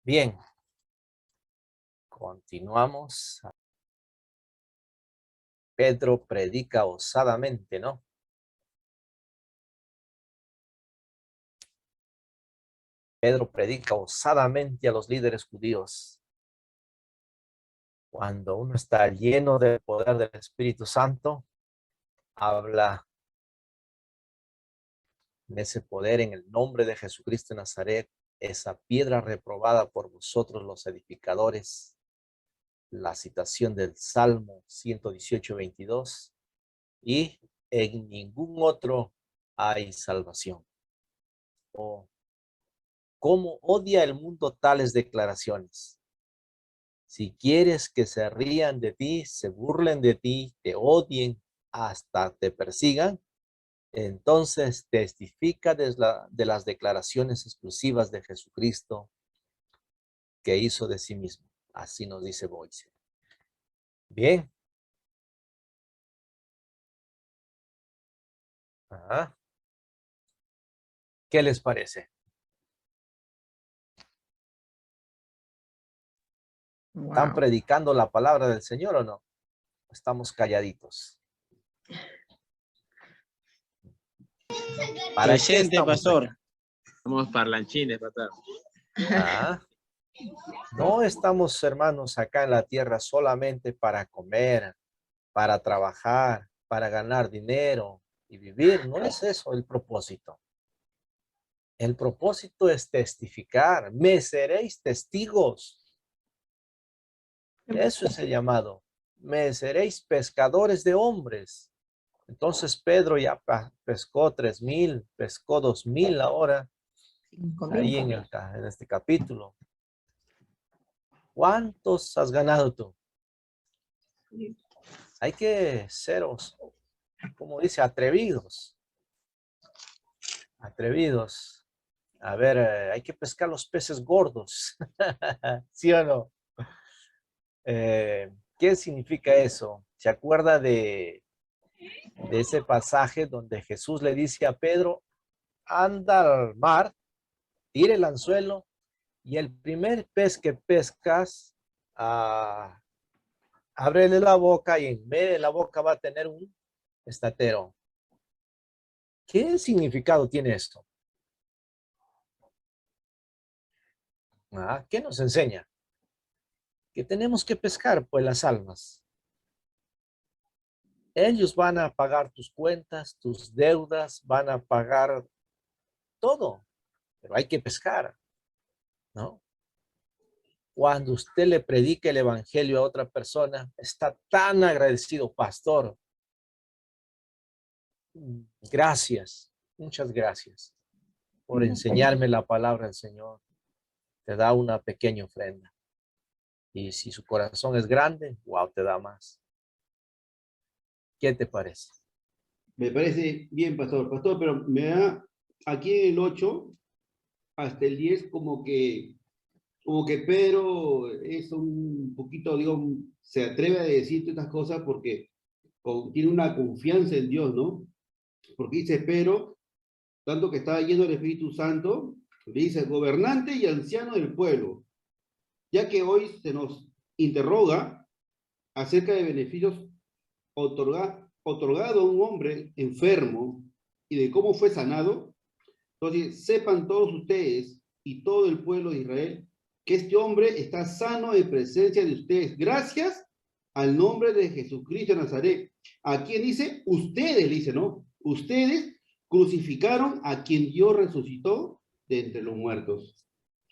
Bien, continuamos. Pedro predica osadamente, ¿no? Pedro predica osadamente a los líderes judíos. Cuando uno está lleno del poder del Espíritu Santo, habla en ese poder en el nombre de Jesucristo de Nazaret, esa piedra reprobada por vosotros los edificadores, la citación del Salmo 118:22, y en ningún otro hay salvación. Oh, ¿cómo odia el mundo tales declaraciones? Si quieres que se rían de ti, se burlen de ti, te odien, hasta te persigan, entonces testifica de las declaraciones exclusivas de Jesucristo que hizo de sí mismo. Así nos dice Boyce. Bien. Ajá. ¿Qué les parece? ¿Están predicando la palabra del Señor o no? Estamos calladitos. ¿Para qué pastor? Acá? Somos parlanchines, pastor. Ah, no estamos, hermanos, acá en la tierra solamente para comer, para trabajar, para ganar dinero y vivir. No es eso el propósito. El propósito es testificar. Me seréis testigos. Eso es el llamado. Me seréis pescadores de hombres. Entonces Pedro ya pescó 3,000, pescó 2,000 ahora, ahí en este capítulo. ¿Cuántos has ganado tú? Hay que ser, como dice, atrevidos. Atrevidos. A ver, hay que pescar los peces gordos. ¿Sí o no? ¿Qué significa eso? ¿Se acuerda de ese pasaje donde Jesús le dice a Pedro, anda al mar, tire el anzuelo y el primer pez que pescas, ábrele la boca y en medio de la boca va a tener un estatero? ¿Qué significado tiene esto? ¿Qué nos enseña? Que tenemos que pescar pues las almas. Ellos van a pagar tus cuentas, tus deudas, van a pagar todo, pero hay que pescar, ¿no? Cuando usted le predica el evangelio a otra persona, está tan agradecido, pastor. Gracias, muchas gracias por enseñarme la palabra del Señor. Te da una pequeña ofrenda. Y si su corazón es grande, wow, te da más. ¿Qué te parece? Me parece bien, pastor. Pastor, pero me da aquí en el 8 hasta el 10 como que Pedro es un poquito, digo, se atreve a decir estas cosas porque tiene una confianza en Dios, ¿no? Porque dice Pedro, tanto que estaba lleno del Espíritu Santo, le dice gobernante y anciano del pueblo, ya que hoy se nos interroga acerca de beneficios otorgado a un hombre enfermo y de cómo fue sanado. Entonces, sepan todos ustedes y todo el pueblo de Israel que este hombre está sano en presencia de ustedes, gracias al nombre de Jesucristo de Nazaret. ¿A quién dice? Ustedes, dice, ¿no? Ustedes crucificaron a quien Dios resucitó de entre los muertos.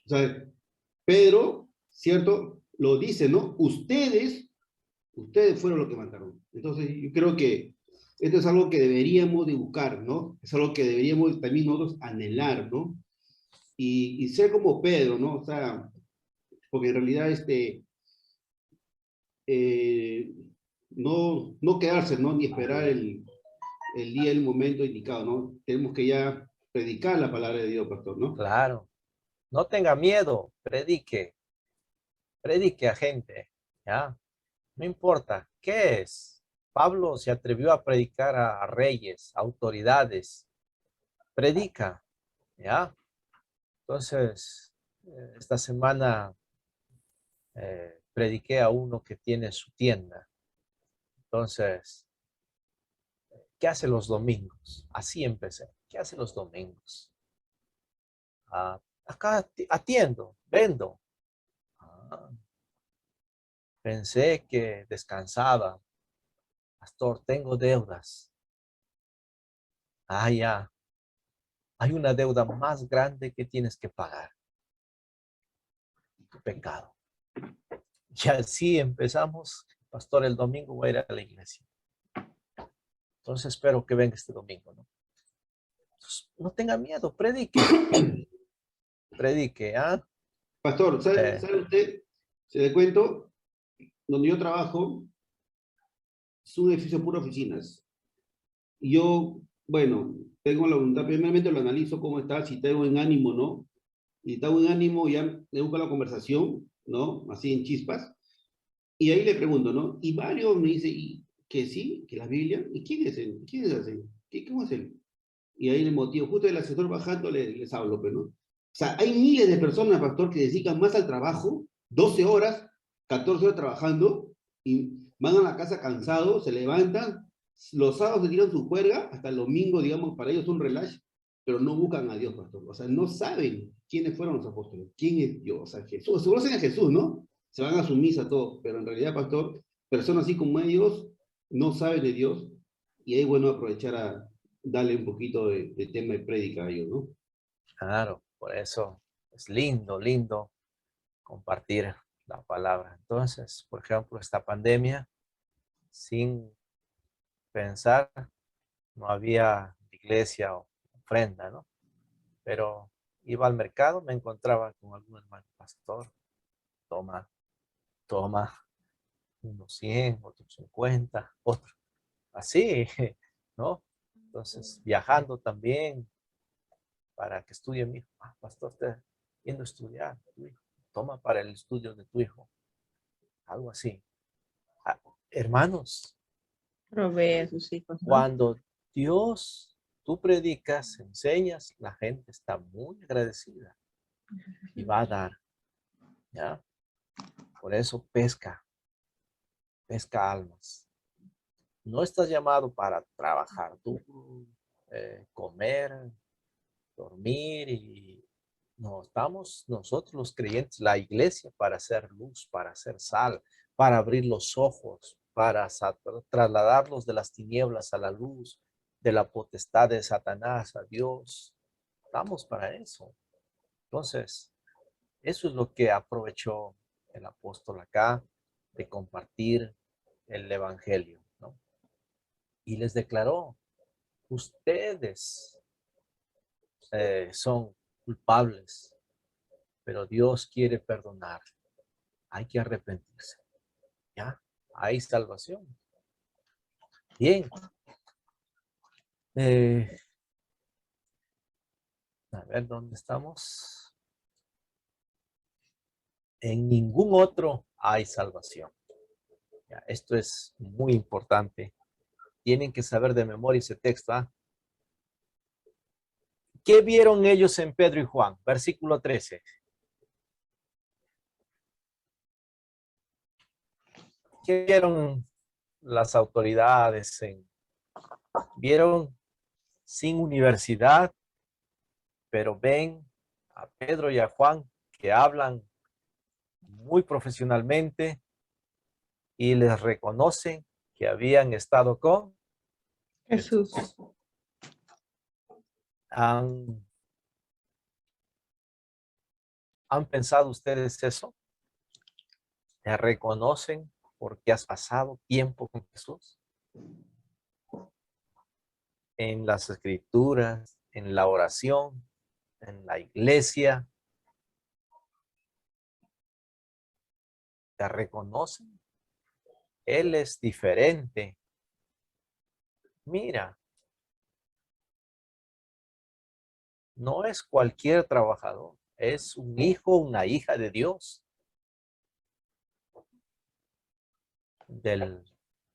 O sea, Pedro, ¿cierto? Lo dice, ¿no? Ustedes fueron los que mataron. Entonces, yo creo que esto es algo que deberíamos de buscar, ¿no? Es algo que deberíamos también nosotros anhelar, ¿no? Y ser como Pedro, ¿no? O sea, porque en realidad no quedarse, ¿no? Ni esperar el día, el momento indicado, ¿no? Tenemos que ya predicar la palabra de Dios, pastor, ¿no? Claro. No tenga miedo, predique. Predique a gente, ¿ya? No importa, ¿qué es? Pablo se atrevió a predicar a reyes, autoridades. Predica, ¿ya? Entonces, esta semana prediqué a uno que tiene su tienda. Entonces, ¿qué hace los domingos? Así empecé. ¿Qué hace los domingos? Acá atiendo, vendo. Pensé que descansaba. Pastor, tengo deudas. Ya. Hay una deuda más grande que tienes que pagar. Tu pecado. Y así empezamos. Pastor, el domingo voy a ir a la iglesia. Entonces espero que venga este domingo, ¿no? Entonces, no tenga miedo, predique. Predique, ¿ah? Pastor, ¿sabe usted? Se le cuento, donde yo trabajo, es un edificio puro oficinas. Y yo, bueno, tengo la voluntad, primeramente lo analizo cómo está, si está en buen ánimo, ¿no? Y está en buen ánimo, ya le busco la conversación, ¿no? Así en chispas. Y ahí le pregunto, ¿no? Y varios me dicen, ¿y que sí? ¿Que la Biblia? ¿Y quién es él? ¿Quién es él? ¿Cómo es él? Y ahí el motivo, justo el asesor bajando les hablo, pero ¿no? O sea, hay miles de personas, pastor, que dedican más al trabajo, 12 horas, 14 horas trabajando, y van a la casa cansados, se levantan, los sábados se tiran su juerga, hasta el domingo, digamos, para ellos es un relax, pero no buscan a Dios, pastor. O sea, no saben quiénes fueron los apóstoles, quién es Dios, o sea, Jesús, seguro saben a Jesús, ¿no? Se van a su misa, todo, pero en realidad, pastor, personas así como ellos no saben de Dios, y ahí es bueno aprovechar a darle un poquito de tema de prédica a ellos, ¿no? Claro, por eso es lindo, lindo compartir la palabra. Entonces, por ejemplo, esta pandemia, sin pensar, no había iglesia o ofrenda, ¿no? Pero iba al mercado, me encontraba con algún hermano pastor, toma, unos 100, otros 50, otros, así, ¿no? Entonces, viajando también para que estudie mi hijo. Pastor, está yendo a estudiar, tu hijo. Toma para el estudio de tu hijo. Algo así. Hermanos, Provee a sus hijos, ¿no? cuando Dios, tú predicas, enseñas, la gente está muy agradecida y va a dar, ¿ya? Por eso pesca almas. No estás llamado para trabajar duro, comer, dormir y no, estamos nosotros los creyentes, la iglesia, para hacer luz, para hacer sal, para abrir los ojos, para trasladarlos de las tinieblas a la luz, de la potestad de Satanás a Dios. Estamos para eso. Entonces, eso es lo que aprovechó el apóstol acá, de compartir el evangelio, ¿no? Y les declaró, ustedes son culpables, pero Dios quiere perdonar. Hay que arrepentirse. ¿Ya? Hay salvación. Bien. A ver, ¿dónde estamos? En ningún otro hay salvación. Ya, esto es muy importante. Tienen que saber de memoria ese texto. ¿Ah? ¿Qué vieron ellos en Pedro y Juan? Versículo 13. ¿Qué vieron las autoridades? Vieron sin universidad, pero ven a Pedro y a Juan que hablan muy profesionalmente y les reconocen que habían estado con Jesús. ¿Han pensado ustedes eso? ¿Te reconocen porque has pasado tiempo con Jesús? En las escrituras, en la oración, en la iglesia. ¿Te reconocen? Él es diferente. Mira, no es cualquier trabajador. Es un hijo, una hija de Dios.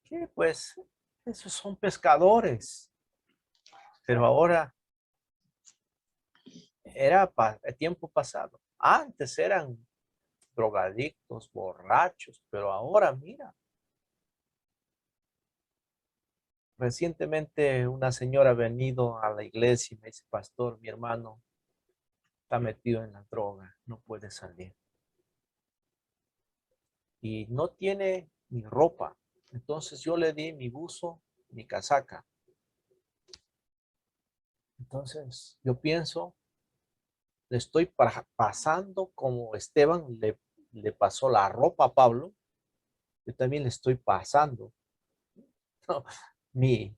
¿Qué? Pues, esos son pescadores. Pero ahora era tiempo pasado. Antes eran drogadictos, borrachos, pero ahora mira. Recientemente una señora ha venido a la iglesia y me dice, pastor, mi hermano está metido en la droga, no puede salir. Y no tiene ni ropa. Entonces yo le di mi buzo, mi casaca. Entonces yo pienso, le estoy pasando como Esteban le pasó la ropa a Pablo. Yo también le estoy pasando, ¿no? mi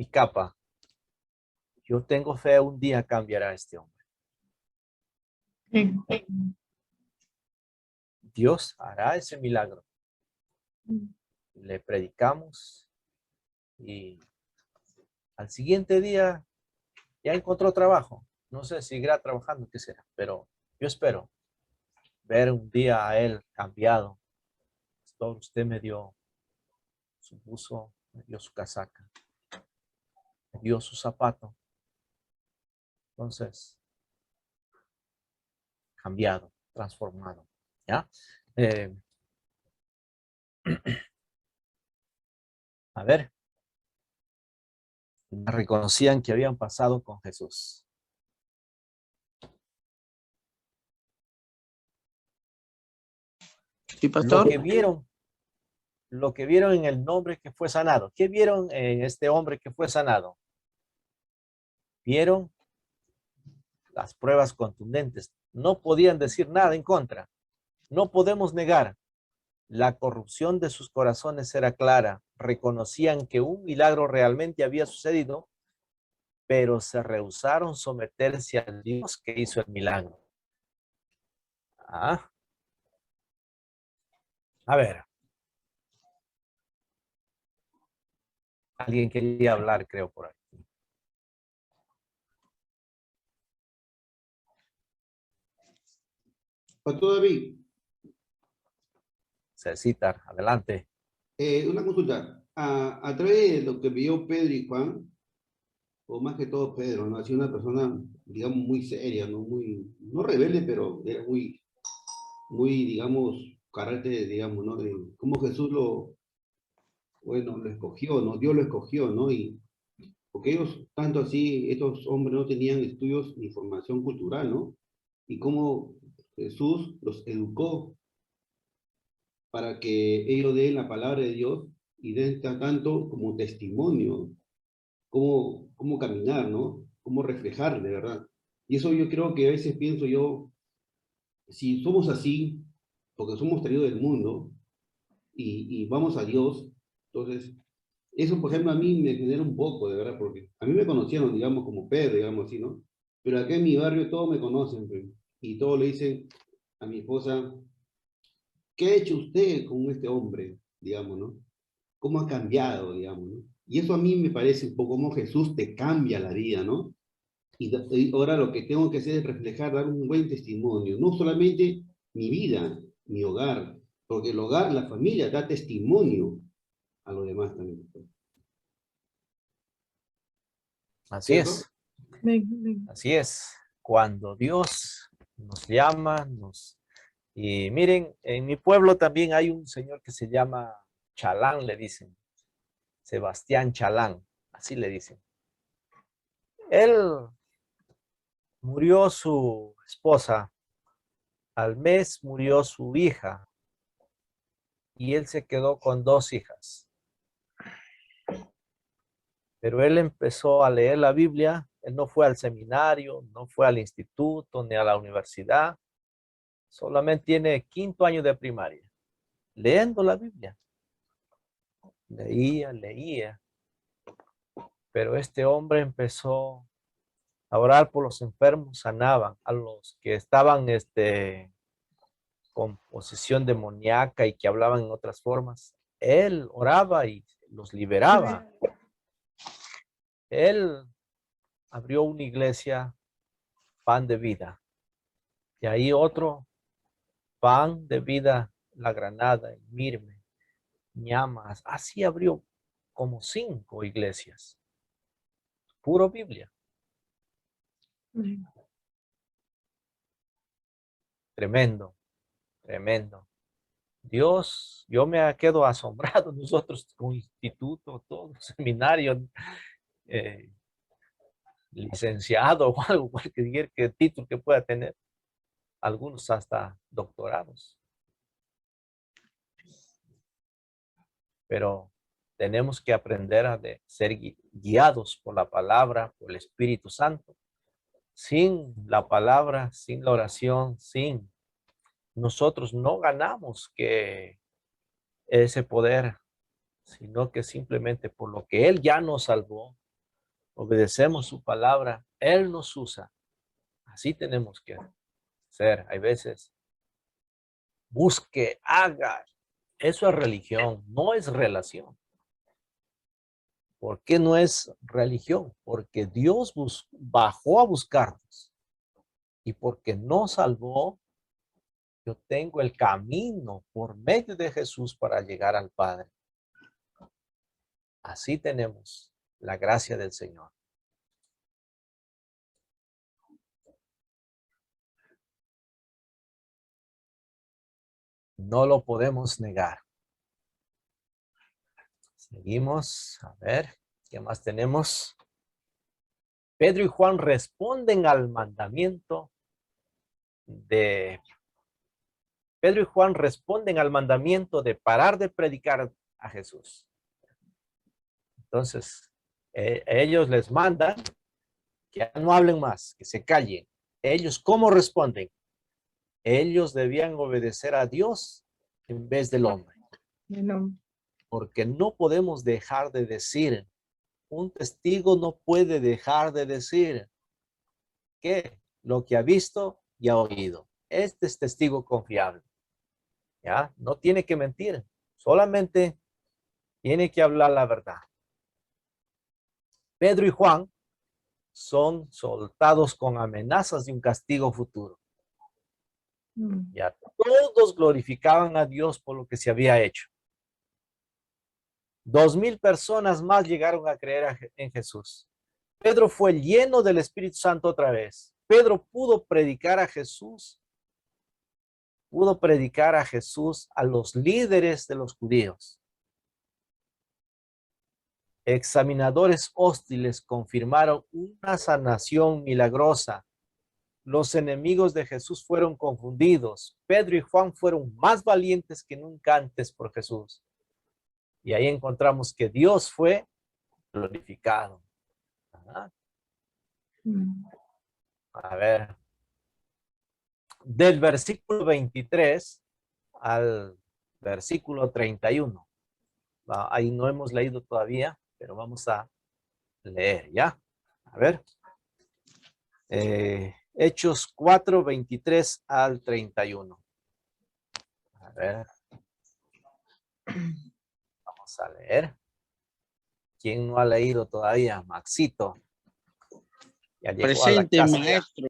capa. Yo tengo fe, un día cambiará este hombre. Dios hará ese milagro. Le predicamos y al siguiente día ya encontró trabajo. No sé si seguirá trabajando, qué será, pero yo espero ver un día a él cambiado. Pastor, usted me dio su buzo, me dio su casaca, me dio su zapato. Entonces, cambiado, transformado. ¿Ya? A ver, reconocían que habían pasado con Jesús. Sí, pastor. Lo que vieron en el hombre que fue sanado. ¿Qué vieron en este hombre que fue sanado? Vieron las pruebas contundentes. No podían decir nada en contra. No podemos negar. La corrupción de sus corazones era clara. Reconocían que un milagro realmente había sucedido, pero se rehusaron someterse al Dios que hizo el milagro. A ver. Alguien quería hablar, creo, por aquí. Pastor David, Cecitar, adelante. una consulta. A través de lo que vio Pedro y Juan, o más que todo Pedro, ¿no? Ha sido una persona, digamos, muy seria, ¿no? Muy, no rebelde, pero era muy, digamos, carácter, digamos, ¿no? De cómo Jesús bueno, lo escogió, ¿no? Dios lo escogió, ¿no? Y porque ellos, tanto así, estos hombres no tenían estudios ni formación cultural, ¿no? Y cómo Jesús los educó para que ellos den la palabra de Dios y den tanto como testimonio, cómo caminar, ¿no? Cómo reflejar, de verdad. Y eso yo creo que a veces pienso yo, si somos así, porque somos traídos del mundo y vamos a Dios, entonces, eso, por ejemplo, a mí me genera un poco, de verdad, porque a mí me conocieron, digamos, como Pedro, digamos así, ¿no? Pero acá en mi barrio todos me conocen, pues, y todos le dicen a mi esposa, ¿qué ha hecho usted con este hombre, digamos, ¿no? ¿Cómo ha cambiado, digamos, ¿no? Y eso a mí me parece un poco como Jesús te cambia la vida, ¿no? Y ahora lo que tengo que hacer es reflejar, dar un buen testimonio, no solamente mi vida, mi hogar, porque el hogar, la familia da testimonio a los demás también. Así ¿Cierto? es. Así es. Cuando Dios nos llama, y miren, en mi pueblo también hay un señor que se llama Chalán, le dicen. Sebastián Chalán, así le dicen. Él murió su esposa, al mes murió su hija y él se quedó con 2 hijas. Pero él empezó a leer la Biblia, él no fue al seminario, no fue al instituto ni a la universidad, solamente tiene 5º año de primaria, leyendo la Biblia. Leía, pero este hombre empezó a orar por los enfermos, sanaban a los que estaban con posesión demoníaca y que hablaban en otras formas. Él oraba y los liberaba. Él abrió una iglesia, Pan de Vida. Y ahí otro, Pan de Vida, La Granada, Mirme, Ñamas. Así abrió como 5 iglesias. Puro Biblia. tremendo, tremendo. Dios, yo me quedo asombrado, nosotros con instituto, todo, seminario, licenciado o algo, cualquier título que pueda tener, algunos hasta doctorados. Pero tenemos que aprender a ser guiados por la palabra, por el Espíritu Santo. Sin la palabra, sin la oración, sin nosotros no ganamos que ese poder, sino que simplemente por lo que Él ya nos salvó, obedecemos su palabra, Él nos usa. Así tenemos que ser. Hay veces, busque, haga. Eso es religión, no es relación. ¿Por qué no es religión? Porque Dios bajó a buscarnos. Y porque nos salvó, yo tengo el camino por medio de Jesús para llegar al Padre. Así tenemos la gracia del Señor. No lo podemos negar. Seguimos. A ver, ¿qué más tenemos? Pedro y Juan responden al mandamiento de... Pedro y Juan responden al mandamiento de parar de predicar a Jesús. Entonces, ellos les mandan que no hablen más, que se callen. Ellos, ¿cómo responden? Ellos debían obedecer a Dios en vez del hombre. Porque no podemos dejar de decir, un testigo no puede dejar de decir que lo que ha visto y ha oído. Este es testigo confiable. ¿Ya? No tiene que mentir, solamente tiene que hablar la verdad. Pedro y Juan son soltados con amenazas de un castigo futuro. Ya todos glorificaban a Dios por lo que se había hecho. 2,000 personas más llegaron a creer en Jesús. Pedro fue lleno del Espíritu Santo otra vez. Pedro pudo predicar a Jesús. Pudo predicar a Jesús a los líderes de los judíos. Examinadores hostiles confirmaron una sanación milagrosa. Los enemigos de Jesús fueron confundidos. Pedro y Juan fueron más valientes que nunca antes por Jesús. Y ahí encontramos que Dios fue glorificado. ¿Verdad? A ver. Del versículo 23 al versículo 31. Ahí no hemos leído todavía, pero vamos a leer, ¿ya? A ver. Hechos 4, 23 al 31. A ver. Vamos a leer. ¿Quién no ha leído todavía? Maxito. Ya llegó Presente, a la casa. maestro.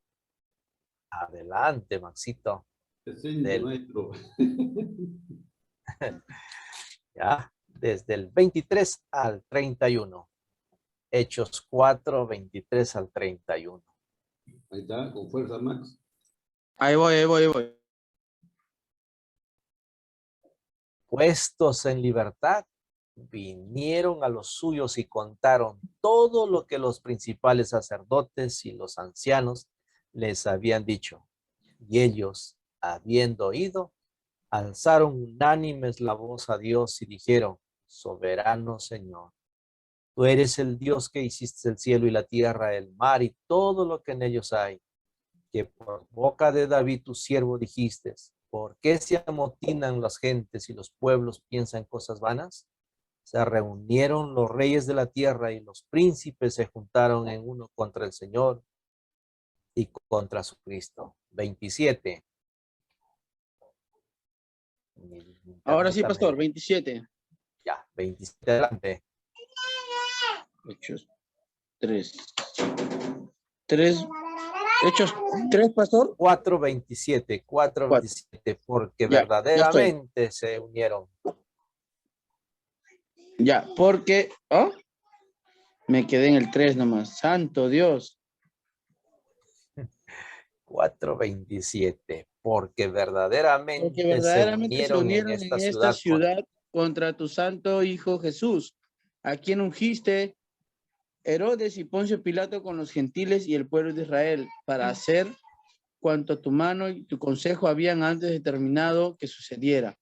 Adelante, Maxito. Presente, maestro. Ya, desde el 23 al 31. Hechos 4, 23 al 31. Ahí está, con fuerza, Max. Ahí voy. Puestos en libertad, vinieron a los suyos y contaron todo lo que los principales sacerdotes y los ancianos les habían dicho. Y ellos, habiendo oído, alzaron unánimes la voz a Dios y dijeron: soberano Señor, tú eres el Dios que hiciste el cielo y la tierra, el mar y todo lo que en ellos hay, que por boca de David tu siervo dijiste: ¿por qué se amotinan las gentes y los pueblos piensan cosas vanas? Se reunieron los reyes de la tierra y los príncipes se juntaron en uno contra el Señor y contra su Cristo. 27. Ahora sí, pastor, 27. Ya, 27 adelante. Hechos 3. Hechos 3, pastor. 4:27, 4:27, porque Ya, verdaderamente se unieron. Ya, porque... ¿oh? Me quedé en el 3 nomás. Santo Dios. 4:27. Porque Porque verdaderamente verdaderamente se unieron en esta esta ciudad ciudad contra tu santo Hijo Jesús, a quien ungiste Herodes y Poncio Pilato con los gentiles y el pueblo de Israel, para hacer cuanto tu mano y tu consejo habían antes determinado que sucediera.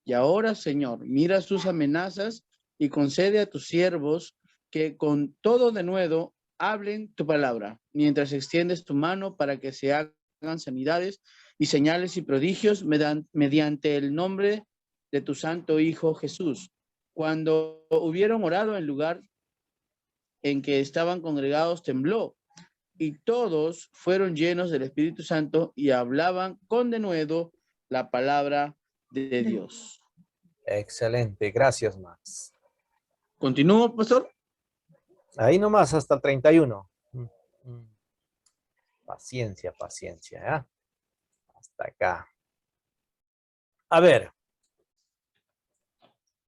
Y ahora, Señor, mira sus amenazas y concede a tus siervos que con todo denuedo hablen tu palabra, mientras extiendes tu mano para que se hagan sanidades y señales y prodigios mediante el nombre de tu santo Hijo Jesús. Cuando hubieron orado en lugar en que estaban congregados, tembló, y todos fueron llenos del Espíritu Santo y hablaban con denuedo la palabra de Dios. Excelente, gracias, Max. ¿Continúo, pastor? Ahí nomás hasta el 31. Paciencia, paciencia, ¿eh? Hasta acá. A ver,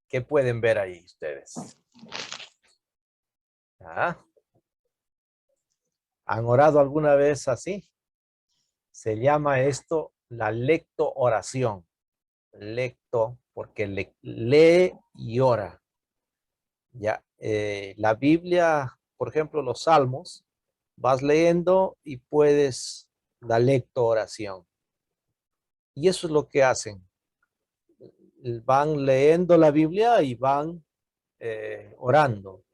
¿qué pueden ver ahí ustedes? ¿Ah? ¿Han orado alguna vez así? Se llama esto la lecto oración. Lecto, porque lee y ora. Ya, la Biblia, por ejemplo, los Salmos, vas leyendo y puedes la lecto oración. Y eso es lo que hacen. Van leyendo la Biblia y van orando.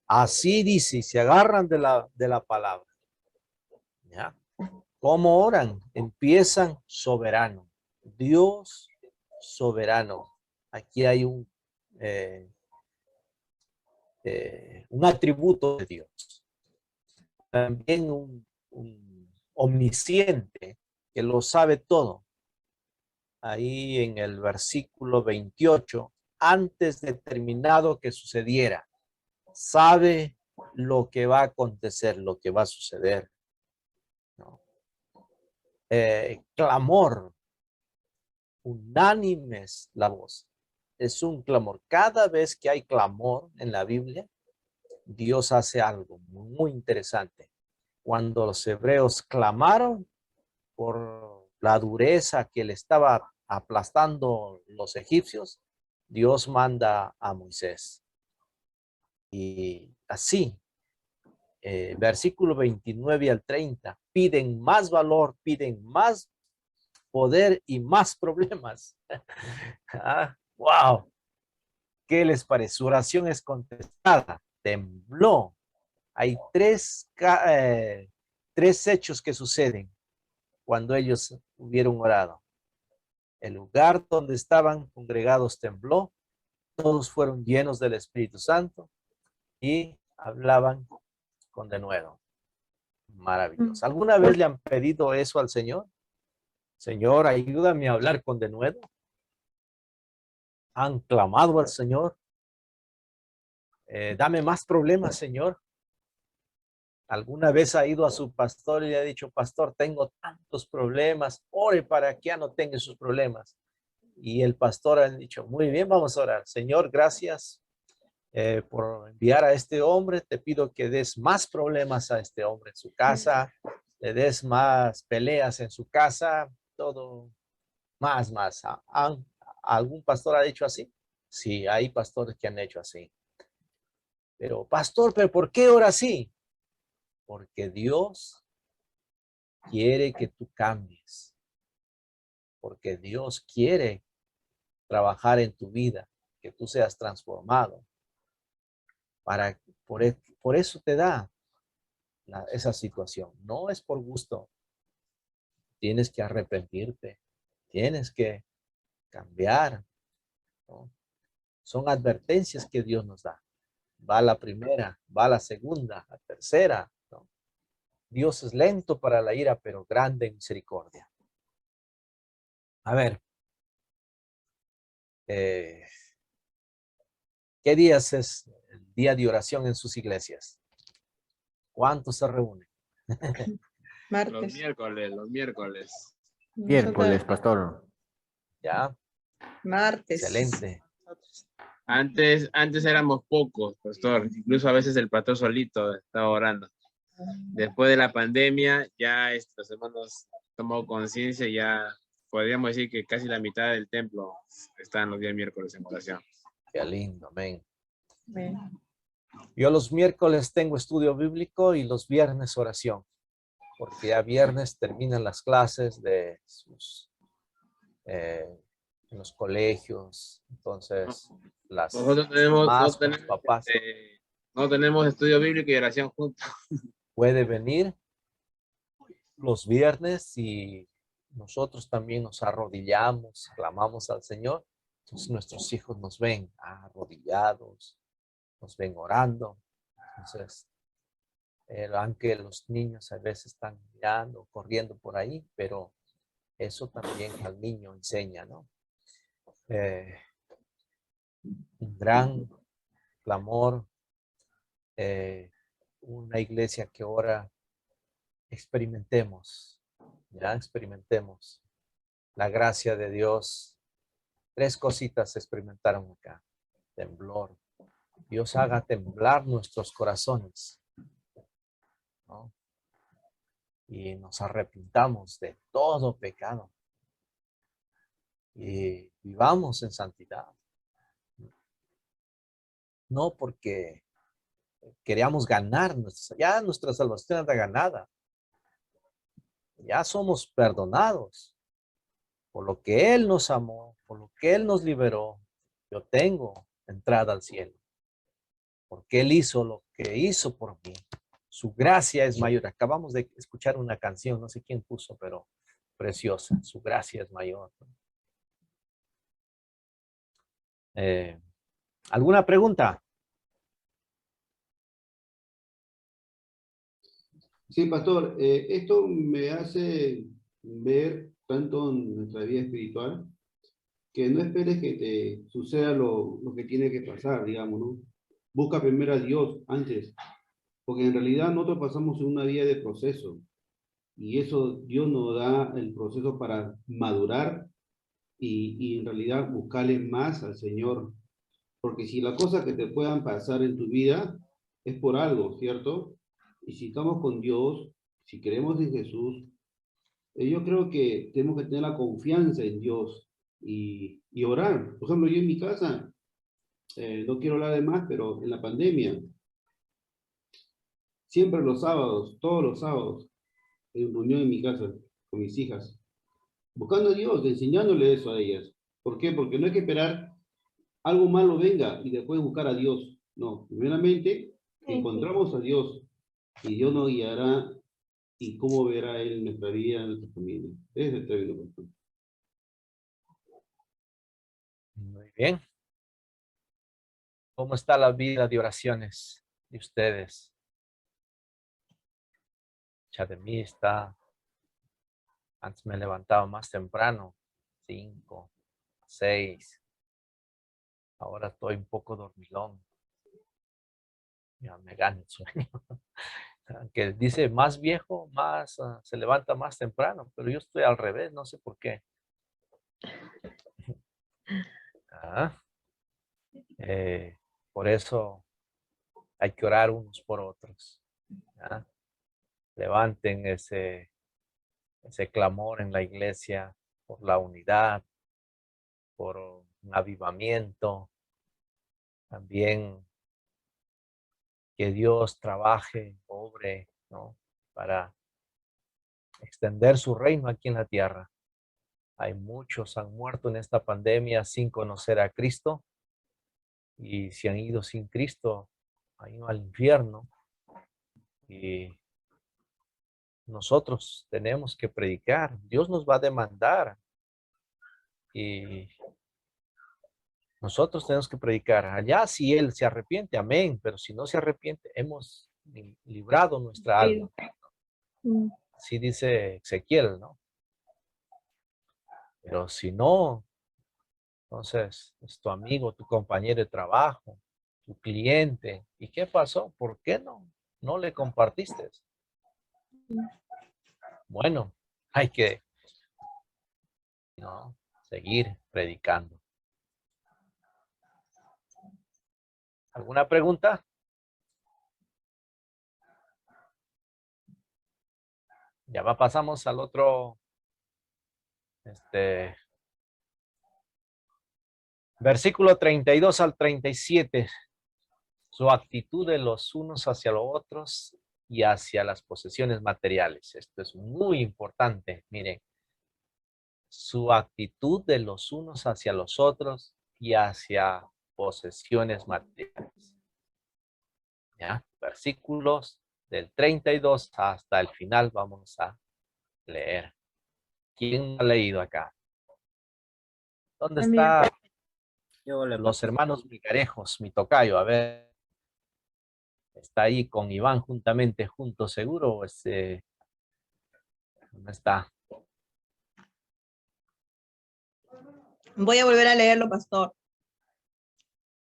Así dice, se agarran de la palabra. ¿Ya? ¿Cómo oran? Empiezan soberano. Dios soberano. Aquí hay un atributo de Dios. También un omnisciente que lo sabe todo. Ahí en el versículo 28, antes determinado que sucediera, sabe lo que va a acontecer, lo que va a suceder. ¿No? Clamor, unánimes la voz. Es un clamor. Cada vez que hay clamor en la Biblia, Dios hace algo muy interesante. Cuando los hebreos clamaron por la dureza que le estaba aplastando los egipcios, Dios manda a Moisés. Y así, versículo 29 al 30, piden más valor, piden más poder y más problemas. ¡Wow! ¿Qué les parece? Su oración es contestada. Tembló. Hay tres hechos que suceden cuando ellos hubieron orado. El lugar donde estaban congregados tembló. Todos fueron llenos del Espíritu Santo y hablaban con denuedo. Maravilloso. ¿Alguna vez le han pedido eso al Señor? Señor, ayúdame a hablar con denuedo. ¿Han clamado al Señor? Dame más problemas, Señor. ¿Alguna vez ha ido a su pastor y le ha dicho, pastor, tengo tantos problemas, ore para que ya no tenga esos problemas? Y el pastor ha dicho, muy bien, vamos a orar. Señor, gracias por enviar a este hombre. Te pido que des más problemas a este hombre en su casa, le des más peleas en su casa, todo más. ¿Algún pastor ha hecho así? Sí, hay pastores que han hecho así. Pero, pastor, ¿pero por qué ora así? Porque Dios quiere que tú cambies. Porque Dios quiere trabajar en tu vida, que tú seas transformado. Por eso te da esa situación. No es por gusto. Tienes que arrepentirte. Tienes que cambiar, ¿no? Son advertencias que Dios nos da. Va la primera, va la segunda, la tercera, ¿no? Dios es lento para la ira, pero grande en misericordia. A ver. ¿Qué días es el día de oración en sus iglesias? ¿Cuántos se reúnen? Martes. Los miércoles. Miércoles, pastor. Ya, Martes. excelente. Antes éramos pocos, pastor. Incluso a veces el pastor solito estaba orando. Después de la pandemia, ya los hermanos tomado conciencia, ya podríamos decir que casi la mitad del templo está en los días miércoles en oración. Qué lindo, amén. Amén. Yo los miércoles tengo estudio bíblico y los viernes oración, porque ya viernes terminan las clases de sus, en los colegios, entonces las Nosotros tenemos, mamás, no con los tenemos, papás, no tenemos estudio bíblico y oración juntos. puede venir los viernes y nosotros también nos arrodillamos, clamamos al Señor, entonces nuestros hijos nos ven arrodillados, nos ven orando, entonces aunque los niños a veces están mirando, corriendo por ahí, pero eso también al niño enseña, ¿no? Un gran clamor, una iglesia que ora, experimentemos, ya experimentemos la gracia de Dios. 3 cositas se experimentaron acá. Temblor. Dios haga temblar nuestros corazones, ¿no? Y nos arrepintamos de todo pecado. Y vivamos en santidad. No porque queríamos ganar, ya nuestra salvación está ganada. Ya somos perdonados por lo que Él nos amó, por lo que Él nos liberó. Yo tengo entrada al cielo, porque Él hizo lo que hizo por mí. Su gracia es mayor. Acabamos de escuchar una canción, no sé quién puso, pero preciosa. Su gracia es mayor. ¿Alguna pregunta? Sí, pastor, esto me hace ver tanto en nuestra vida espiritual que no esperes que te suceda lo que tiene que pasar, digamos, ¿no? Busca primero a Dios antes, porque en realidad nosotros pasamos en una vida de proceso y eso Dios nos da el proceso para madurar y en realidad buscarle más al Señor, porque si las cosas que te puedan pasar en tu vida es por algo, ¿cierto? Y si estamos con Dios, si creemos en Jesús, yo creo que tenemos que tener la confianza en Dios y orar. Por ejemplo, yo en mi casa, no quiero hablar de más, pero en la pandemia, siempre los sábados, todos los sábados, en reunión en mi casa con mis hijas, buscando a Dios, enseñándole eso a ellas. ¿Por qué? Porque no hay que esperar algo malo venga y después buscar a Dios. No, primeramente encontramos a Dios y Dios nos guiará y cómo verá Él nuestra vida, nuestra familia. Ese es el término, pastor. Muy bien. ¿Cómo está la vida de oraciones de ustedes? De mí está, antes me levantaba más temprano, 5, 6. Ahora estoy un poco dormilón. Ya me gana el sueño. Que dice más viejo, más se levanta más temprano, pero yo estoy al revés, no sé por qué. Por eso hay que orar unos por otros. ¿Ah? Levanten ese clamor en la iglesia por la unidad, por un avivamiento. También que Dios trabaje, obre, ¿no? Para extender su reino aquí en la tierra. Hay muchos han muerto en esta pandemia sin conocer a Cristo. Y si han ido sin Cristo, han ido al infierno. Y nosotros tenemos que predicar. Dios nos va a demandar. Y nosotros tenemos que predicar. Allá si Él se arrepiente, amén. Pero si no se arrepiente, hemos librado nuestra alma. Así dice Ezequiel, ¿no? Pero si no, entonces es tu amigo, tu compañero de trabajo, tu cliente. ¿Y qué pasó? ¿Por qué no le compartiste? Bueno, hay que seguir predicando. ¿Alguna pregunta? Ya pasamos al otro Versículo 32 al 37. Su actitud de los unos hacia los otros y hacia las posesiones materiales. Esto es muy importante, miren. Su actitud de los unos hacia los otros y hacia posesiones materiales. ¿Ya? Versículos del 32 hasta el final vamos a leer. ¿Quién ha leído acá? ¿Dónde está los hermanos Micarejos, mi tocayo? A ver, ¿está ahí con Iván juntamente juntos seguro? ¿O ¿dónde está? Voy a volver a leerlo, pastor.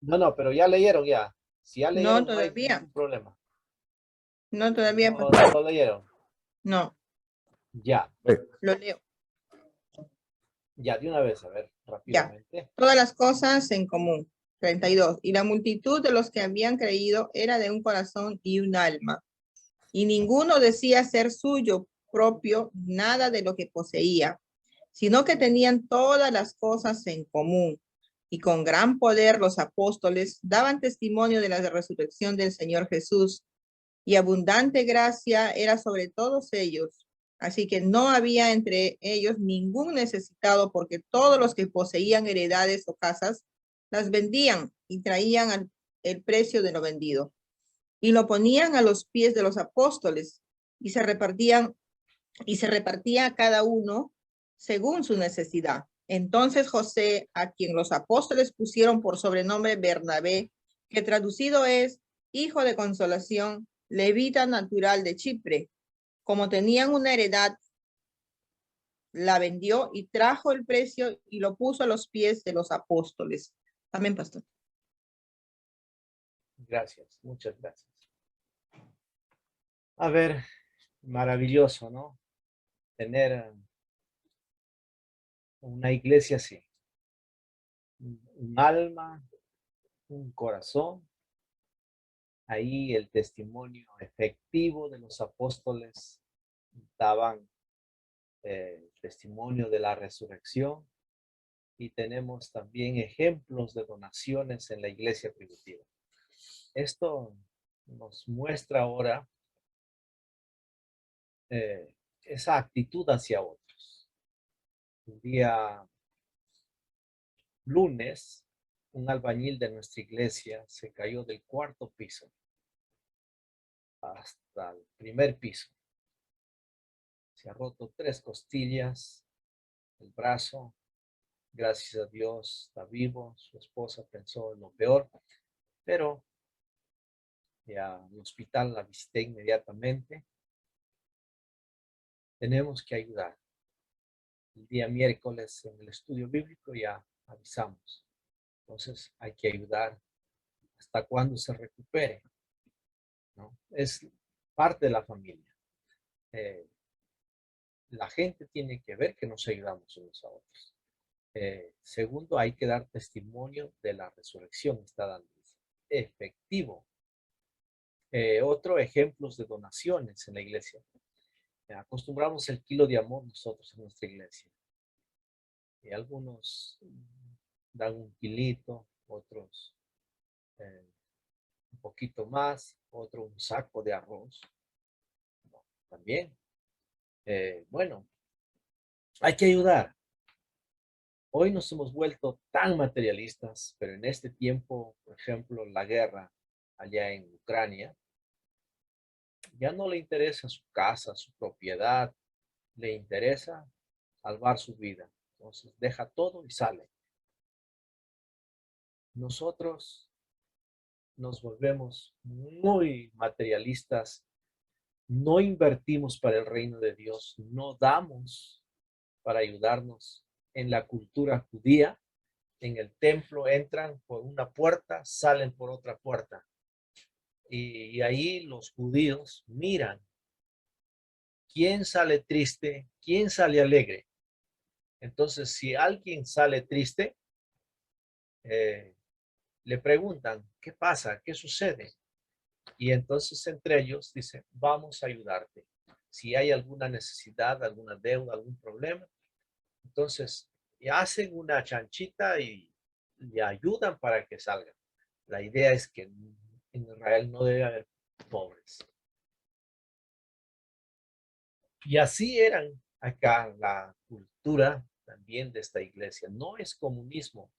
No, pero ya leyeron ya. Si ya leyeron, No, no hay todavía. ningún problema. No, todavía, No, pastor. no lo leyeron. No, Ya, lo leo. ya, de una vez, a ver, Ya. rápidamente. Todas las cosas en común. 32. Y la multitud de los que habían creído era de un corazón y un alma. Y ninguno decía ser suyo propio nada de lo que poseía, sino que tenían todas las cosas en común. Y con gran poder los apóstoles daban testimonio de la resurrección del Señor Jesús, y abundante gracia era sobre todos ellos. Así que no había entre ellos ningún necesitado, porque todos los que poseían heredades o casas las vendían y traían el precio de lo vendido, y lo ponían a los pies de los apóstoles, y se repartía a cada uno según su necesidad. Entonces José, a quien los apóstoles pusieron por sobrenombre Bernabé, que traducido es hijo de consolación, levita natural de Chipre, como tenían una heredad, la vendió y trajo el precio y lo puso a los pies de los apóstoles. Amén, pastor. Gracias, muchas gracias. A ver, maravilloso, ¿no? Tener una iglesia así. Un alma, un corazón. Ahí el testimonio efectivo de los apóstoles daban testimonio de la resurrección. Y tenemos también ejemplos de donaciones en la iglesia primitiva. Esto nos muestra ahora esa actitud hacia otros. Un día lunes, un albañil de nuestra iglesia se cayó del 4º piso hasta el 1er piso. Se ha roto 3 costillas, el brazo. Gracias a Dios está vivo. Su esposa pensó en lo peor, pero ya al hospital la visité inmediatamente. Tenemos que ayudar. El día miércoles en el estudio bíblico ya avisamos. Entonces hay que ayudar hasta cuando se recupere, ¿no? Es parte de la familia. La gente tiene que ver que nos ayudamos unos a otros. Segundo, hay que dar testimonio de la resurrección. Está dando efectivo. Otro, ejemplos de donaciones en la iglesia. Acostumbramos el kilo de amor nosotros en nuestra iglesia. Y algunos dan un kilito, otros un poquito más, otro un saco de arroz. No, también. Bueno, hay que ayudar. Hoy nos hemos vuelto tan materialistas, pero en este tiempo, por ejemplo, la guerra allá en Ucrania, ya no le interesa su casa, su propiedad, le interesa salvar su vida. Entonces deja todo y sale. Nosotros nos volvemos muy materialistas, no invertimos para el reino de Dios, no damos para ayudarnos. En la cultura judía, en el templo entran por una puerta, salen por otra puerta. Y ahí los judíos miran quién sale triste, quién sale alegre. Entonces, si alguien sale triste, le preguntan, ¿qué pasa? ¿Qué sucede? Y entonces entre ellos dicen, vamos a ayudarte. Si hay alguna necesidad, alguna deuda, algún problema, Entonces, y hacen una chanchita y le ayudan para que salgan. La idea es que en Israel no debe haber pobres. Y así eran acá la cultura también de esta iglesia. No es comunismo.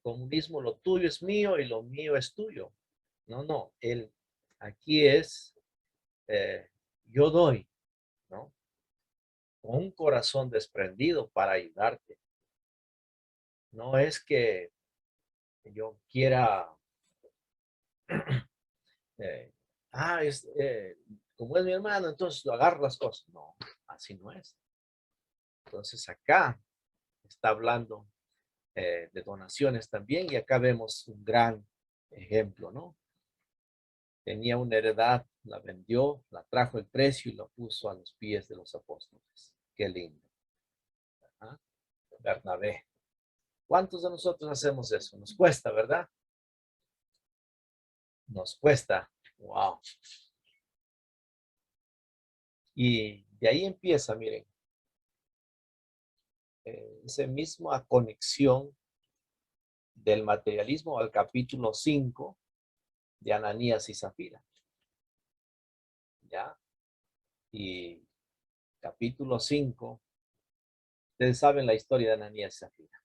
Comunismo, lo tuyo es mío y lo mío es tuyo. No, no. Aquí es yo doy, ¿no? Con un corazón desprendido para ayudarte. No es que yo quiera, eh, como es mi hermano, entonces lo agarro las cosas. No, así no es. Entonces acá está hablando de donaciones también y acá vemos un gran ejemplo, ¿no? Tenía una heredad, la vendió, la trajo el precio y lo puso a los pies de los apóstoles. Qué lindo. ¿Ah? Bernabé. ¿Cuántos de nosotros hacemos eso? Nos cuesta, ¿verdad? Nos cuesta. Wow. Y de ahí empieza, miren, esa misma conexión del materialismo al capítulo 5 de Ananías y Zafira. ¿Ya? Y capítulo 5, ustedes saben la historia de Ananías y Zafira.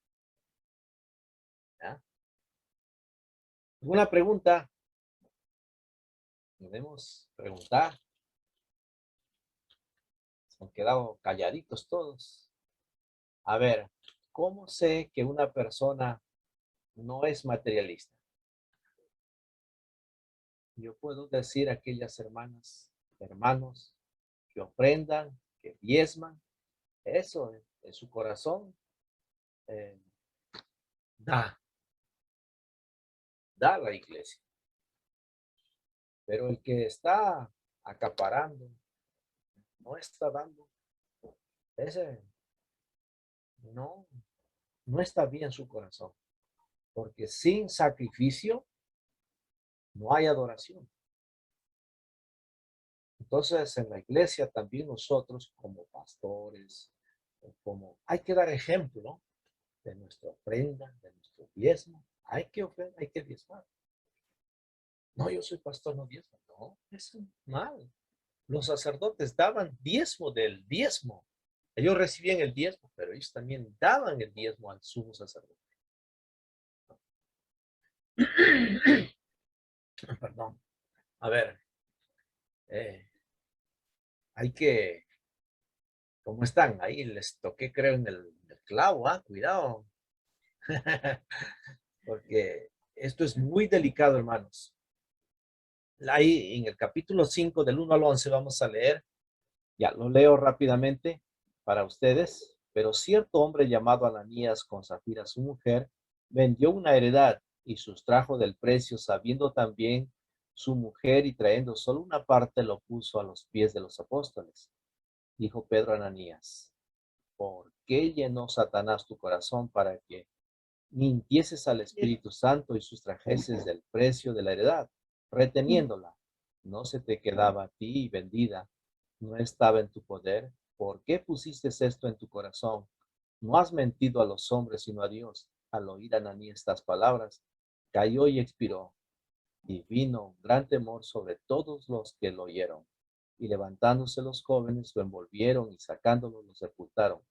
¿Ya? ¿Alguna pregunta? Podemos preguntar. Se han quedado calladitos todos. A ver, ¿cómo sé que una persona no es materialista? Yo puedo decir a aquellas hermanas, hermanos, que ofrendan, que diezman, eso en su corazón eh, da a la iglesia. Pero el que está acaparando, no está dando, ese no está bien su corazón. Porque sin sacrificio no hay adoración. Entonces, en la iglesia también nosotros como pastores, hay que dar ejemplo de nuestra ofrenda, de nuestro diezmo. Hay que ofrendar, hay que diezmar. No, yo soy pastor, no diezmo. No, es mal. Los sacerdotes daban diezmo del diezmo. Ellos recibían el diezmo, pero ellos también daban el diezmo al sumo sacerdote. Perdón. A ver, hay que, ¿cómo están? Ahí les toqué, creo, en el clavo, cuidado. Porque esto es muy delicado, hermanos. Ahí en el capítulo 5, del 1 al 11, vamos a leer. Ya, lo leo rápidamente para ustedes. Pero cierto hombre llamado Ananías, con Zafira su mujer, vendió una heredad y sustrajo del precio, sabiendo también su mujer, y trayendo solo una parte, lo puso a los pies de los apóstoles. Dijo Pedro a Ananías: ¿por qué llenó Satanás tu corazón para que mintieses al Espíritu Santo y sustrajeses del precio de la heredad, reteniéndola? No se te quedaba a ti vendida, no estaba en tu poder. ¿Por qué pusiste esto en tu corazón? No has mentido a los hombres, sino a Dios. Al oír Ananías estas palabras, cayó y expiró. Y vino un gran temor sobre todos los que lo oyeron. Y levantándose los jóvenes, lo envolvieron y sacándolo, lo sepultaron.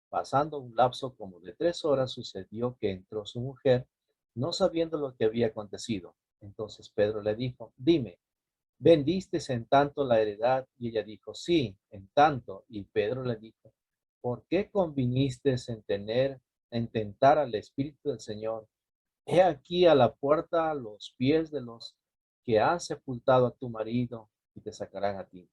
Pasando un lapso como de 3 horas, sucedió que entró su mujer, no sabiendo lo que había acontecido. Entonces Pedro le dijo: dime, ¿vendiste en tanto la heredad? Y ella dijo: sí, en tanto. Y Pedro le dijo: ¿por qué conviniste en tentar al Espíritu del Señor? He aquí a la puerta los pies de los que han sepultado a tu marido, y te sacarán a ti.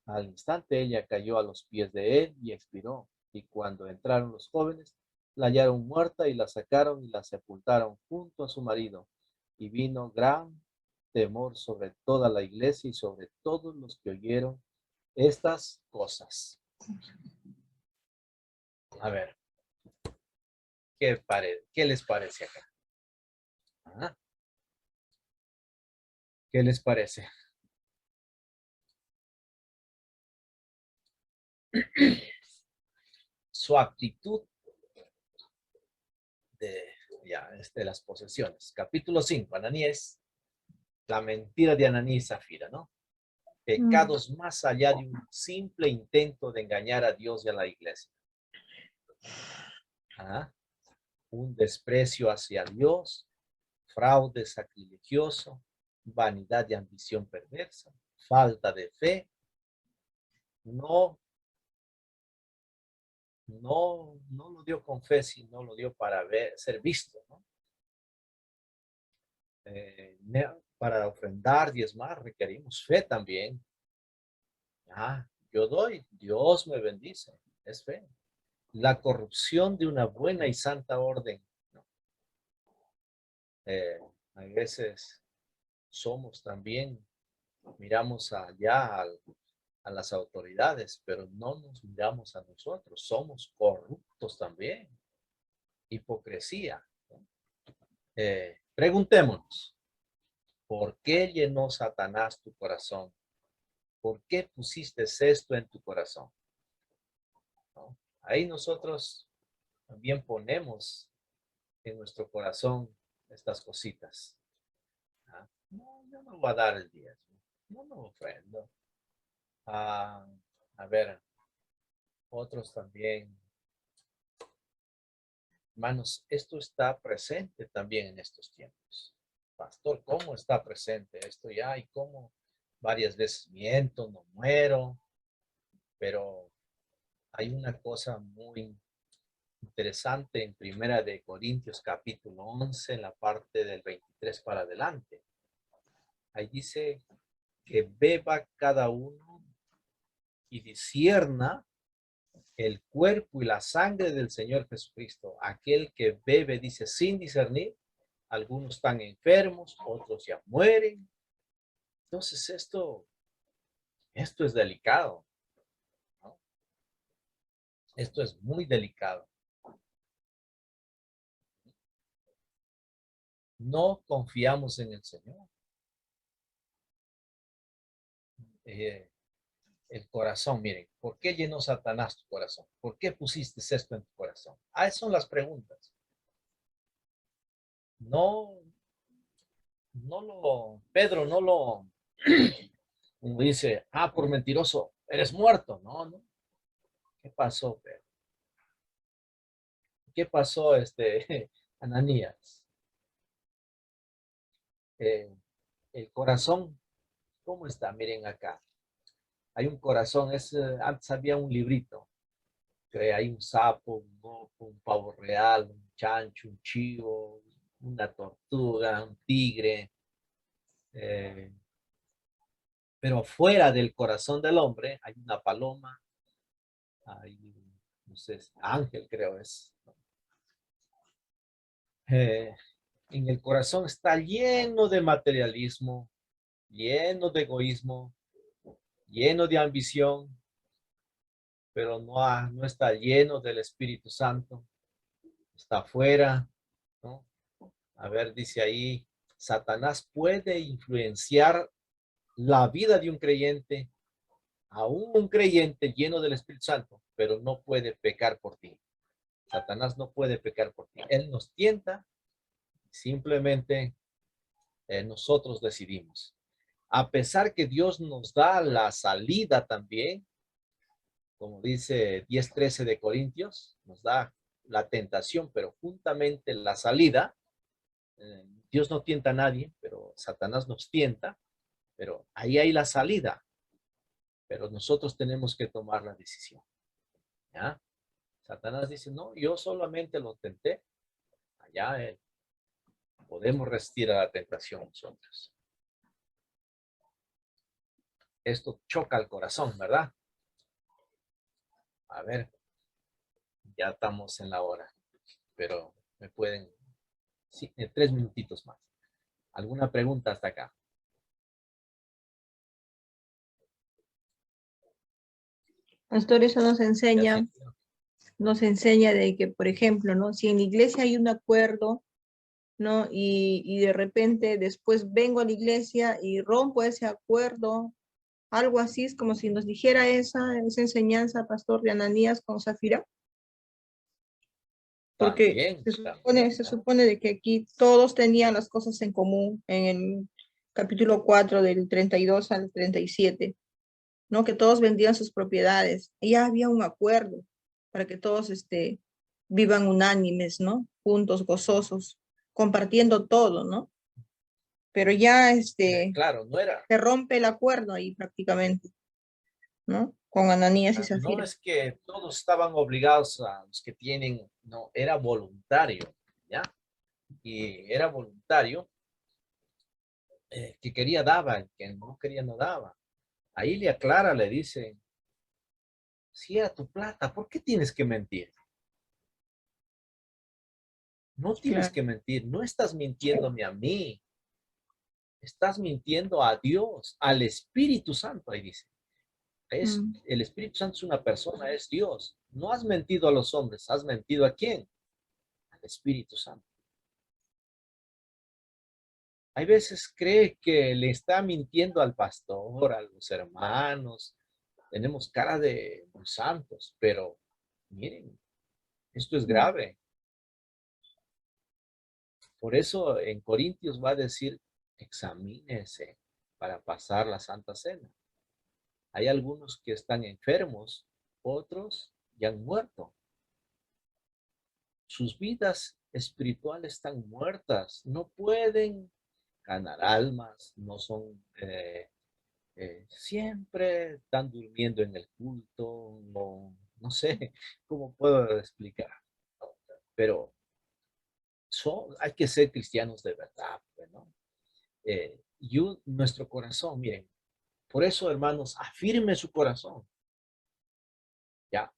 Al instante ella cayó a los pies de él y expiró. Y cuando entraron los jóvenes, la hallaron muerta y la sacaron y la sepultaron junto a su marido. Y vino gran temor sobre toda la iglesia y sobre todos los que oyeron estas cosas. A ver, ¿qué les parece acá? ¿Ah? ¿Qué les parece? Su actitud de las posesiones. Capítulo 5, Ananías, la mentira de Ananías y Zafira, ¿no? Pecados más allá de un simple intento de engañar a Dios y a la iglesia. Un desprecio hacia Dios, fraude sacrilegioso, vanidad y ambición perversa, falta de fe, no lo dio con fe, sino lo dio para ser visto, ¿no? Para ofrendar, diezmar, requerimos fe también. Yo doy, Dios me bendice, es fe. La corrupción de una buena y santa orden, ¿no? A veces somos también, miramos allá a las autoridades, pero no nos miramos a nosotros, somos corruptos también. Hipocresía, ¿no? Preguntémonos, ¿por qué llenó Satanás tu corazón? ¿Por qué pusiste esto en tu corazón? ¿No? Ahí nosotros también ponemos en nuestro corazón estas cositas. No, yo no voy a dar el diezmo, no me ofrendo. A ver, otros también. Hermanos, esto está presente también en estos tiempos. Pastor, ¿cómo está presente esto ya? Y cómo varias veces miento, no muero. Pero hay una cosa muy interesante en Primera de Corintios capítulo 11, en la parte del 23 para adelante. Ahí dice que beba cada uno y discierna el cuerpo y la sangre del Señor Jesucristo. Aquel que bebe, dice, sin discernir, algunos están enfermos, otros ya mueren. Entonces esto es delicado, ¿no? Esto es muy delicado. No confiamos en el Señor. El corazón, miren, ¿por qué llenó Satanás tu corazón? ¿Por qué pusiste esto en tu corazón? Esas son las preguntas. Pedro no lo dice, por mentiroso, eres muerto. No. ¿Qué pasó, Pedro? ¿Qué pasó, Ananías? El corazón, ¿cómo está? Miren acá. Hay un corazón, antes había un librito, que hay un sapo, un pavo real, un chancho, un chivo, una tortuga, un tigre. Pero fuera del corazón del hombre hay una paloma, hay, no sé, ángel creo es. En el corazón está lleno de materialismo, lleno de egoísmo, lleno de ambición, pero no está lleno del Espíritu Santo. Está afuera, ¿no? A ver, dice ahí, Satanás puede influenciar la vida de un creyente, aún un creyente lleno del Espíritu Santo, pero no puede pecar por ti. Satanás no puede pecar por ti. Él nos tienta, simplemente nosotros decidimos. A pesar que Dios nos da la salida también, como dice 10:13 de Corintios, nos da la tentación, pero juntamente la salida. Dios no tienta a nadie, pero Satanás nos tienta, pero ahí hay la salida. Pero nosotros tenemos que tomar la decisión. ¿Ya? Satanás dice, no, yo solamente lo tenté. Allá podemos resistir a la tentación nosotros. Esto choca el corazón, ¿verdad? A ver, ya estamos en la hora, pero me pueden, sí, 3 minutitos más. ¿Alguna pregunta hasta acá? Pastor, eso nos enseña de que, por ejemplo, ¿no? Si en la iglesia hay un acuerdo, ¿no? Y de repente después vengo a la iglesia y rompo ese acuerdo, algo así, es como si nos dijera esa enseñanza, pastor, de Ananías con Zafira. Porque También, se supone de que aquí todos tenían las cosas en común en el capítulo 4 del 32 al 37, ¿no? Que todos vendían sus propiedades. Y ya había un acuerdo para que todos vivan unánimes, ¿no? Juntos, gozosos, compartiendo todo, ¿no? Pero ya claro, se rompe el acuerdo ahí prácticamente, ¿no? Con Ananías y no Zafira. es que todos estaban obligados a los que tienen, no, era voluntario, ¿ya? Y era voluntario, que quería daba, el que no quería no daba. Ahí le aclara, le dice, si era tu plata, ¿por qué tienes que mentir? No tienes Claro. que mentir, no estás mintiéndome a mí, estás mintiendo a Dios, al Espíritu Santo, ahí dice. Mm. El Espíritu Santo es una persona, es Dios. No has mentido a los hombres, ¿has mentido a quién? Al Espíritu Santo. Hay veces cree que le está mintiendo al pastor, a los hermanos. Tenemos cara de santos, pero miren, esto es grave. Por eso en Corintios va a decir, examínese para pasar la Santa Cena. Hay algunos que están enfermos, otros ya han muerto. Sus vidas espirituales están muertas, no pueden ganar almas, no son, siempre están durmiendo en el culto, no sé cómo puedo explicar, pero hay que ser cristianos de verdad, ¿no? Nuestro corazón, miren, por eso, hermanos, afirme su corazón, ¿ya?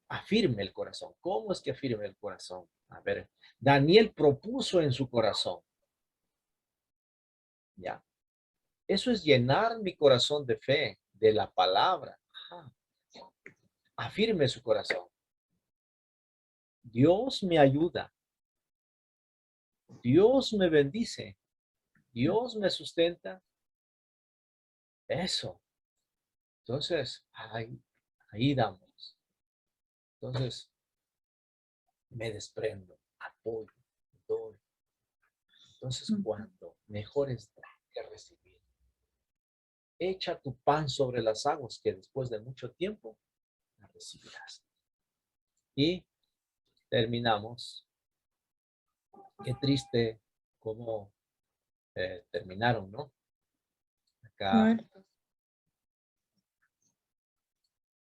Afirme el corazón. ¿Cómo es que afirme el corazón? A ver, Daniel propuso en su corazón, ¿ya? Eso es llenar mi corazón de fe, de la palabra. Ajá. Afirme su corazón. Dios me ayuda. Dios me bendice. Dios me sustenta. Eso. Entonces, ahí damos. Entonces, me desprendo, apoyo, doy. Entonces, cuando mejor es dar que recibir. Echa tu pan sobre las aguas que después de mucho tiempo la recibirás. Y terminamos. Qué triste cómo terminaron, ¿no? Acá,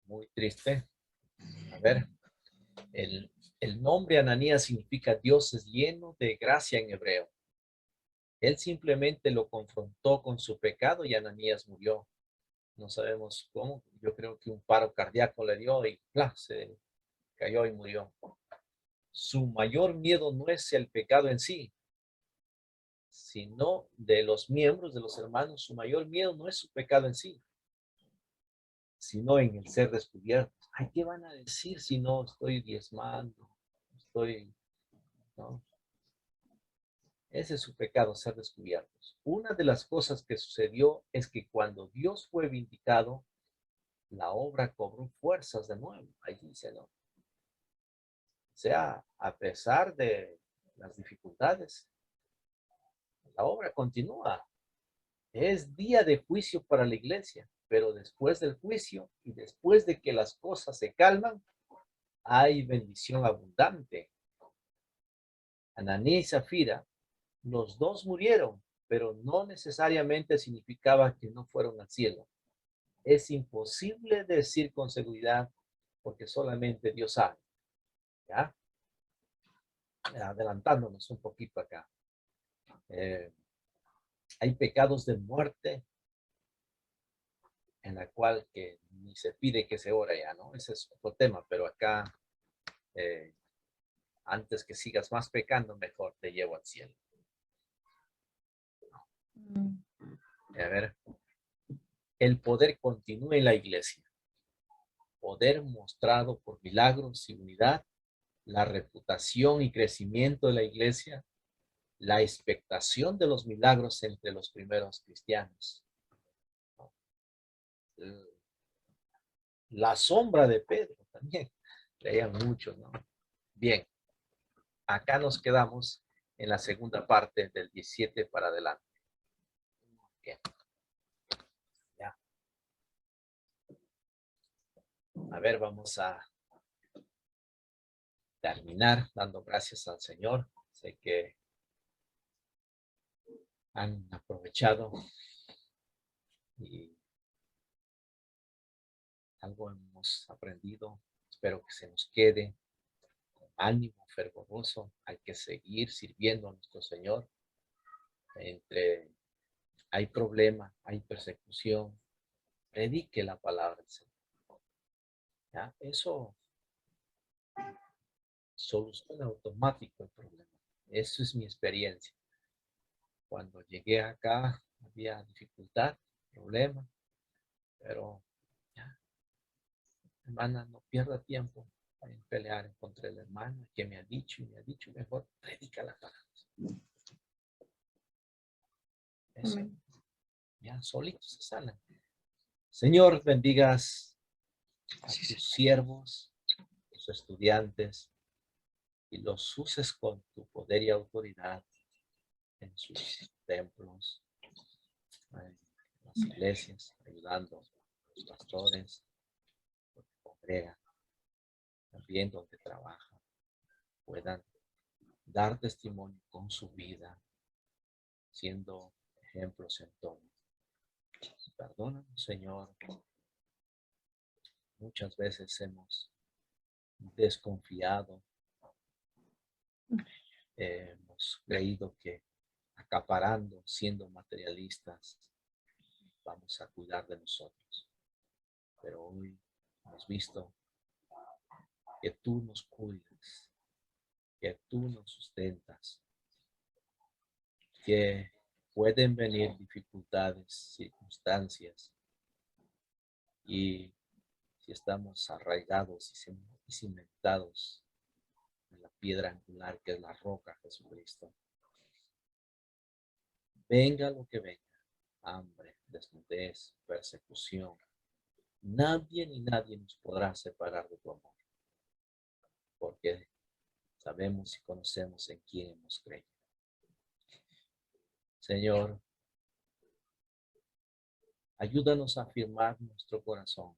muy triste. A ver, el nombre Ananías significa Dios es lleno de gracia en hebreo. Él simplemente lo confrontó con su pecado y Ananías murió. No sabemos cómo. Yo creo que un paro cardíaco le dio y se cayó y murió. Su mayor miedo no es el pecado en sí, sino de los miembros, de los hermanos. Su mayor miedo no es su pecado en sí, sino en el ser descubiertos. Ay, ¿qué van a decir si no estoy diezmando? ¿No? Ese es su pecado, ser descubiertos. Una de las cosas que sucedió es que cuando Dios fue vindicado, la obra cobró fuerzas de nuevo. Ahí dice, ¿no? O sea, a pesar de las dificultades, la obra continúa. Es día de juicio para la iglesia, pero después del juicio y después de que las cosas se calman, hay bendición abundante. Ananías y Zafira, los dos murieron, pero no necesariamente significaba que no fueron al cielo. Es imposible decir con seguridad porque solamente Dios sabe. ¿Ya? Adelantándonos un poquito acá. Hay pecados de muerte en la cual que ni se pide que se ore ya, ¿no? Ese es otro tema, pero acá, antes que sigas más pecando, mejor te llevo al cielo. A ver, el poder continúa en la iglesia. Poder mostrado por milagros y unidad, la reputación y crecimiento de la iglesia, la expectación de los milagros entre los primeros cristianos. La sombra de Pedro también, leían mucho, ¿no? Bien, acá nos quedamos en la segunda parte del 17 para adelante. Bien. Ya. A ver, vamos a terminar dando gracias al Señor. Sé que han aprovechado y algo hemos aprendido. Espero que se nos quede con ánimo fervoroso. Hay que seguir sirviendo a nuestro Señor. Hay problema, hay persecución. Predique la palabra del Señor. ¿Ya? Eso soluciona automático el problema. Eso es mi experiencia. Cuando llegué acá había dificultad, problema, pero ya, hermana, no pierda tiempo en pelear contra el hermano que me ha dicho y me ha dicho, mejor predica la palabra. Eso, Amén. ya solitos se sanan. Señor, bendigas a tus siervos, tus estudiantes, y los uses con tu poder y autoridad en sus templos, en las iglesias, ayudando a los pastores, los que congregan, también donde trabajan, puedan dar testimonio con su vida, siendo ejemplos en todo. Perdónanos, Señor. Muchas veces hemos desconfiado, hemos creído que acaparando, siendo materialistas, vamos a cuidar de nosotros. Pero hoy hemos visto que tú nos cuidas, que tú nos sustentas, que pueden venir dificultades, circunstancias, y si estamos arraigados y cimentados en la piedra angular que es la roca Jesucristo, venga lo que venga, hambre, desnudez, persecución, nadie ni nadie nos podrá separar de tu amor, porque sabemos y conocemos en quién hemos creído. Señor, ayúdanos a afirmar nuestro corazón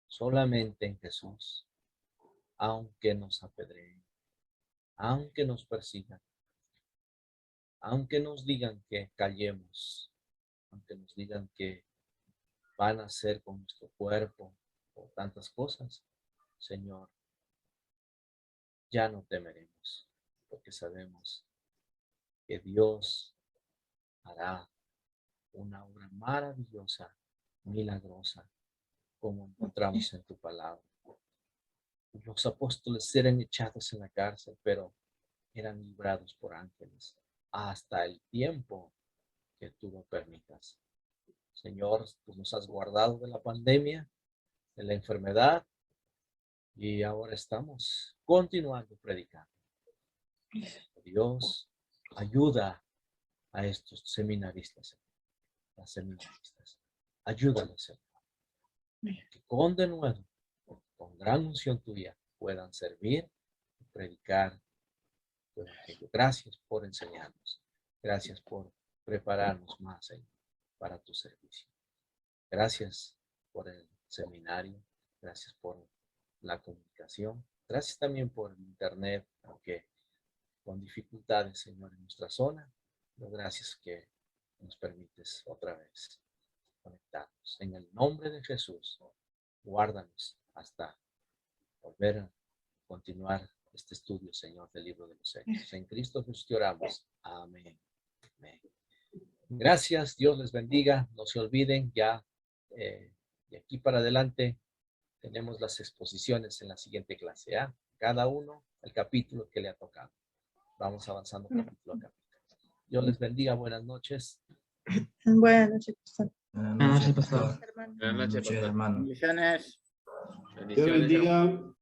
solamente en Jesús, aunque nos apedreen, aunque nos persigan, aunque nos digan que callemos, aunque nos digan que van a hacer con nuestro cuerpo o tantas cosas, Señor, ya no temeremos, porque sabemos que Dios hará una obra maravillosa, milagrosa, como encontramos en tu palabra. Los apóstoles eran echados en la cárcel, pero eran librados por ángeles hasta el tiempo que tú lo permitas. Señor, tú nos has guardado de la pandemia, de la enfermedad, y ahora estamos continuando predicando. Dios, ayuda a estos seminaristas, las seminaristas. Ayúdalos, Señor, que con denuedo, con gran unción tuya, puedan servir y predicar tu evangelio. Gracias por enseñarnos. Gracias por prepararnos más, Señor, para tu servicio. Gracias por el seminario. Gracias por la comunicación. Gracias también por el internet, aunque con dificultades, Señor, en nuestra zona. Pero gracias que nos permites otra vez conectarnos. En el nombre de Jesús, guárdanos hasta volver a continuar este estudio, Señor, del libro de los Hechos. En Cristo Jesús te oramos. Amén. Amén. Gracias, Dios les bendiga. No se olviden, ya de aquí para adelante tenemos las exposiciones en la siguiente clase. Cada uno el capítulo que le ha tocado. Vamos avanzando capítulo a capítulo. Dios les bendiga. Buenas noches. Buenas noches, pastor. Buenas Buenas noches, noches, pastor. pastor. Hermano. Buenas noches, pastor. Bendiciones. Dios Bendiciones, hermano. bendiga.